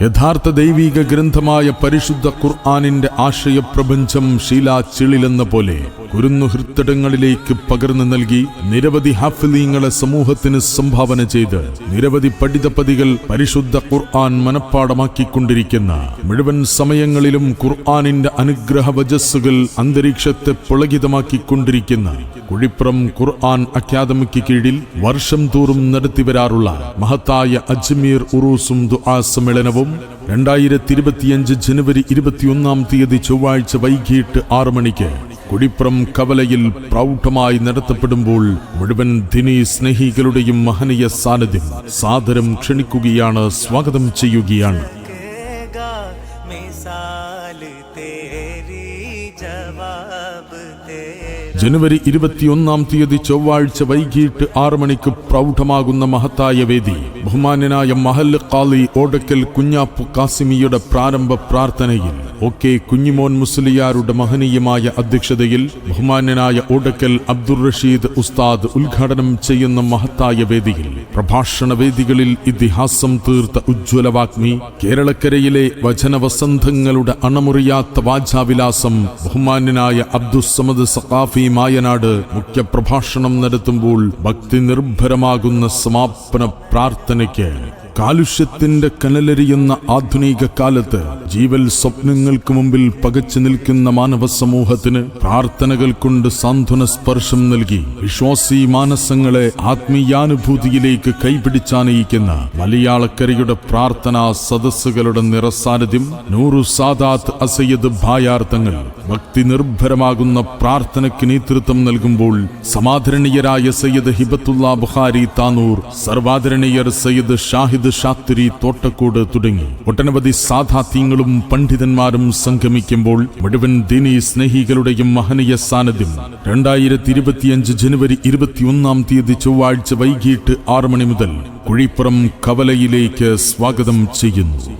യഥാർത്ഥ ദൈവിക ഗ്രന്ഥമായ പരിശുദ്ധ ഖുർആനിന്റെ ആശയപ്രപഞ്ചം ശീലാച്ചിളിലെന്ന പോലെ കുരുന്നു ഹൃത്തടങ്ങളിലേക്ക് പകർന്നു നൽകി നിരവധി ഹാഫിലീങ്ങളെ സമൂഹത്തിന് സംഭാവന ചെയ്ത് നിരവധി പഠിതപതികൾ പരിശുദ്ധ ഖുർആൻ മനഃപ്പാടമാക്കിക്കൊണ്ടിരിക്കുന്ന, മുഴുവൻ സമയങ്ങളിലും ഖുർആനിന്റെ അനുഗ്രഹ വജസ്സുകൾ അന്തരീക്ഷത്തെ പുളകിതമാക്കിക്കൊണ്ടിരിക്കുന്ന കുഴിപ്പുറം ഖുർആൻ അക്കാദമിക്ക് കീഴിൽ വർഷം തോറും നടത്തിവരാറുള്ള മഹത്തായ അജ്മീർ ഉറൂസും ദുആ സമ്മേളനവും 2025 ജനുവരി 21 ചൊവ്വാഴ്ച വൈകിട്ട് 6 മണിക്ക് കുഴിപ്പുറം കവലയിൽ പ്രൗഢമായി നടത്തപ്പെടുമ്പോൾ മുഴുവൻ ദീനീ സ്നേഹികളുടെയും മഹനീയ സാന്നിധ്യം സാദരം ക്ഷണിക്കുകയാണ്, സ്വാഗതം ചെയ്യുകയാണ്. ജനുവരി 21 ചൊവ്വാഴ്ച വൈകിട്ട് 6 മണിക്ക് പ്രൗഢമാകുന്ന മഹത്തായ വേദി ബഹുമാന്യനായ മഹല്ല് ഖാളി ഓടക്കൽ കുഞ്ഞാപ്പു കാസിമിയുടെ പ്രാരംഭ പ്രാർത്ഥനയിൽ ഒക്കെ കുഞ്ഞിമോൻ മുസ്ലിയാരുടെ മഹനീയമായ അധ്യക്ഷതയിൽ ബഹുമാന്യനായ ഓടക്കൽ അബ്ദുർ റഷീദ് ഉസ്താദ് ഉദ്ഘാടനം ചെയ്യുന്ന മഹത്തായ വേദിയിൽ പ്രഭാഷണ വേദികളിൽ ഇതിഹാസം തീർത്ത ഉജ്ജ്വല വാഗ്മി, കേരളക്കരയിലെ വചനവസന്തങ്ങളുടെ അണമുറിയാത്ത വാചാവിലാസം ബഹുമാന്യനായ അബ്ദുസ്സമദ് സഖാഫി മായനാട് മുഖ്യ പ്രഭാഷണം നടത്തുമ്പോൾ ഭക്തി നിർഭരമാകുന്ന സമാപന പ്രാർത്ഥനയ്ക്ക് കാലുഷ്യത്തിന്റെ കനലരിയുന്ന ആധുനിക കാലത്ത് ജീവൽ സ്വപ്നങ്ങൾക്ക് മുമ്പിൽ പകച്ചു നിൽക്കുന്ന മാനവ സമൂഹത്തിന് പ്രാർത്ഥനകൾ കൊണ്ട് സാന്ത്വന സ്പർശം നൽകി വിശ്വാസി മാനസങ്ങളെ ആത്മീയാനുഭൂതിയിലേക്ക് കൈപിടിച്ചാനയിക്കുന്ന മലയാളക്കരയുടെ പ്രാർത്ഥനാ സദസ്സുകളുടെ നിറസാന്നിധ്യം നൂറു സാദാത്ത് അസയ്യദ് ഭായാർത്ഥങ്ങൾ ഭക്തി നിർഭരമാകുന്ന പ്രാർത്ഥനയ്ക്ക് നേതൃത്വം നൽകുമ്പോൾ സമാദരണീയരായ സയ്യിദ് ഹിബത്തുള്ള ബുഖാരി താനൂർ, സർവാദരണീയർ സയ്യിദ് ഷാഹിദ് ഷാത്തിരി തോട്ടക്കോട് തുടങ്ങി ഒട്ടനവധി സാധാത്യങ്ങളും പണ്ഡിതന്മാരും സംഗമിക്കുമ്പോൾ മുഴുവൻ ദീനീ സ്നേഹികളുടെയും മഹനീയ സാന്നിധ്യം 2025 ജനുവരി 21 ചൊവ്വാഴ്ച വൈകിട്ട് 6 മണി മുതൽ കുഴിപ്പുറം കവലയിലേക്ക് സ്വാഗതം ചെയ്യുന്നു.